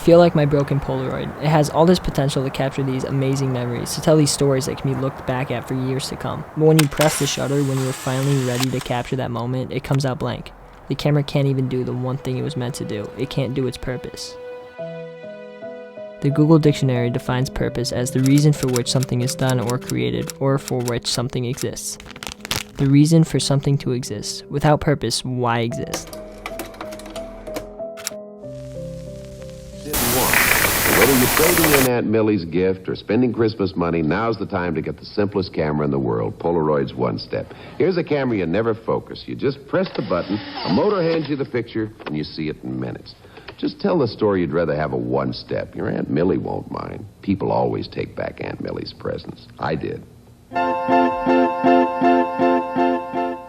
feel like my broken Polaroid. It has all this potential to capture these amazing memories, to tell these stories that can be looked back at for years to come. But when you press the shutter, when you're finally ready to capture that moment, it comes out blank. The camera can't even do the one thing it was meant to do. It can't do its purpose. The Google Dictionary defines purpose as the reason for which something is done or created, or for which something exists. The reason for something to exist. Without purpose, why exist? Whether you're trading in Aunt Millie's gift or spending Christmas money, now's the time to get the simplest camera in the world, Polaroids One Step. Here's a camera you never focus. You just press the button, a motor hands you the picture, and you see it in minutes. Just tell the story you'd rather have a one step. Your Aunt Millie won't mind. People always take back Aunt Millie's presents. I did.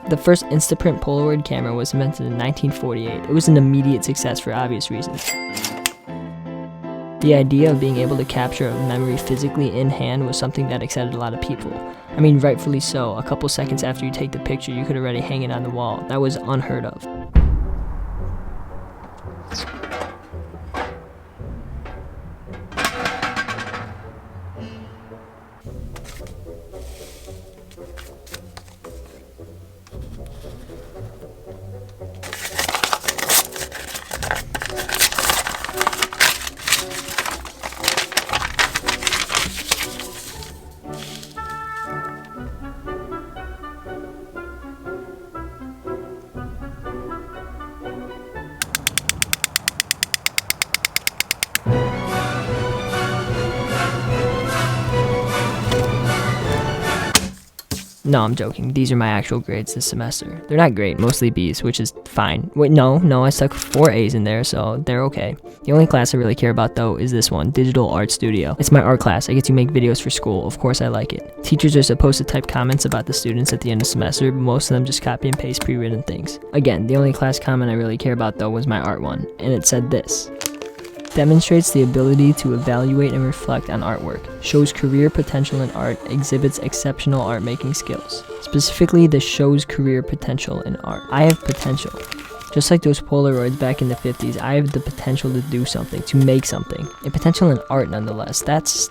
The first Instaprint Polaroid camera was invented in 1948. It was an immediate success for obvious reasons. The idea of being able to capture a memory physically in hand was something that excited a lot of people. I mean, rightfully so. A couple seconds after you take the picture, you could already hang it on the wall. That was unheard of. No, I'm joking. These are my actual grades this semester. They're not great, mostly B's, which is fine. Wait, no, I stuck 4 A's in there, so they're okay. The only class I really care about, though, is this one, Digital Art Studio. It's my art class. I get to make videos for school. Of course I like it. Teachers are supposed to type comments about the students at the end of the semester, but most of them just copy and paste pre-written things. Again, the only class comment I really care about, though, was my art one, and it said this. Demonstrates the ability to evaluate and reflect on artwork, shows career potential in art, exhibits exceptional art-making skills. Specifically, this shows career potential in art. I have potential. Just like those Polaroids back in the 50s, I have the potential to do something, to make something. A potential in art, nonetheless. That's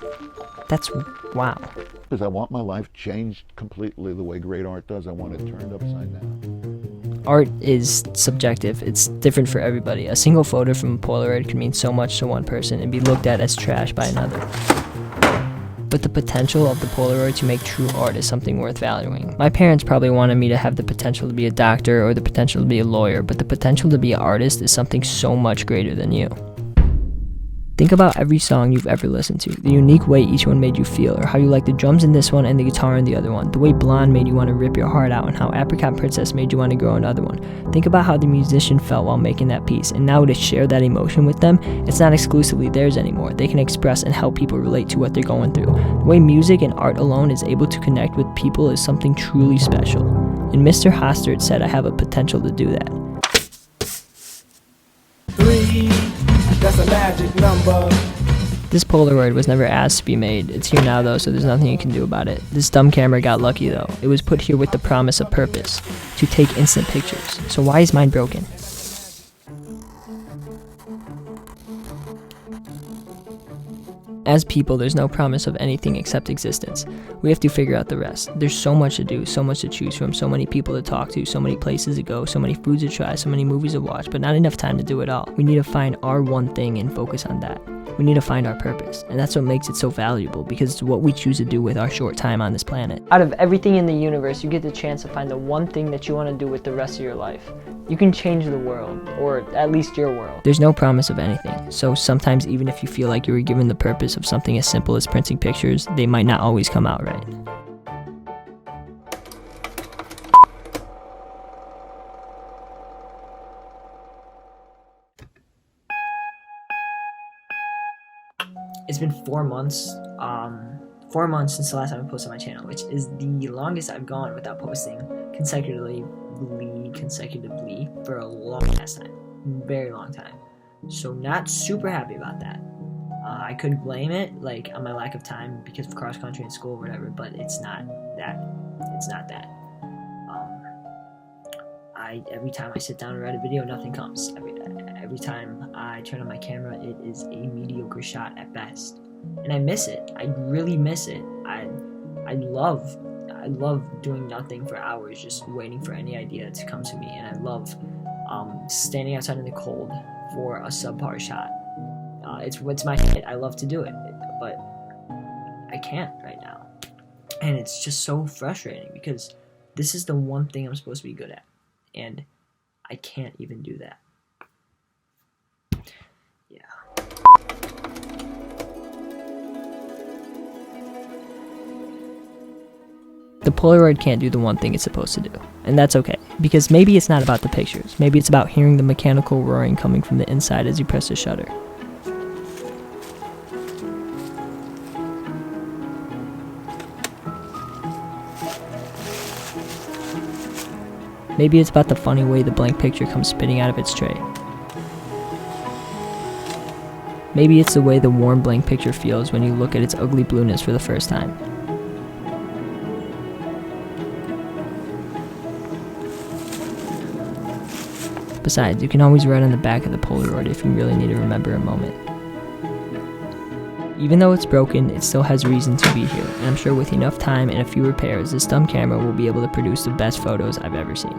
wow. Because I want my life changed completely the way great art does. I want it turned upside down. Art is subjective. It's different for everybody. A single photo from a Polaroid can mean so much to one person and be looked at as trash by another. But the potential of the Polaroid to make true art is something worth valuing. My parents probably wanted me to have the potential to be a doctor or the potential to be a lawyer, but the potential to be an artist is something so much greater than you. Think about every song you've ever listened to, the unique way each one made you feel, or how you like the drums in this one and the guitar in the other one, the way Blonde made you want to rip your heart out, and how Apricot Princess made you want to grow another one. Think about how the musician felt while making that piece, and now to share that emotion with them, it's not exclusively theirs anymore. They can express and help people relate to what they're going through. The way music and art alone is able to connect with people is something truly special. And Mr. Hostert said I have a potential to do that. 3, that's a magic number. This Polaroid was never asked to be made. It's here now though, so there's nothing you can do about it. This dumb camera got lucky though. It was put here with the promise of purpose, to take instant pictures. So why is mine broken? As people, there's no promise of anything except existence. We have to figure out the rest. There's so much to do, so much to choose from, so many people to talk to, so many places to go, so many foods to try, so many movies to watch, but not enough time to do it all. We need to find our one thing and focus on that. We need to find our purpose, and that's what makes it so valuable, because it's what we choose to do with our short time on this planet. Out of everything in the universe, you get the chance to find the one thing that you want to do with the rest of your life. You can change the world, or at least your world. There's no promise of anything, so sometimes even if you feel like you were given the purpose of something as simple as printing pictures, they might not always come out right. It's been 4 months, 4 months since the last time I posted on my channel, which is the longest I've gone without posting consecutively for a long ass time, very long time. So not super happy about that. I could blame it like on my lack of time because of cross country and school or whatever, but it's not that. It's not that. Every time I sit down and write a video, nothing comes. Every time I turn on my camera, it is a mediocre shot at best. And I miss it. I really miss it. I love doing nothing for hours, just waiting for any idea to come to me. And I love standing outside in the cold for a subpar shot. It's my shit. I love to do it, but I can't right now. And it's just so frustrating because this is the one thing I'm supposed to be good at, and I can't even do that. Yeah. The Polaroid can't do the one thing it's supposed to do, and that's okay, because maybe it's not about the pictures. Maybe it's about hearing the mechanical roaring coming from the inside as you press the shutter. Maybe it's about the funny way the blank picture comes spitting out of its tray. Maybe it's the way the warm blank picture feels when you look at its ugly blueness for the first time. Besides, you can always write on the back of the Polaroid if you really need to remember a moment. Even though it's broken, it still has reason to be here, and I'm sure with enough time and a few repairs, this dumb camera will be able to produce the best photos I've ever seen.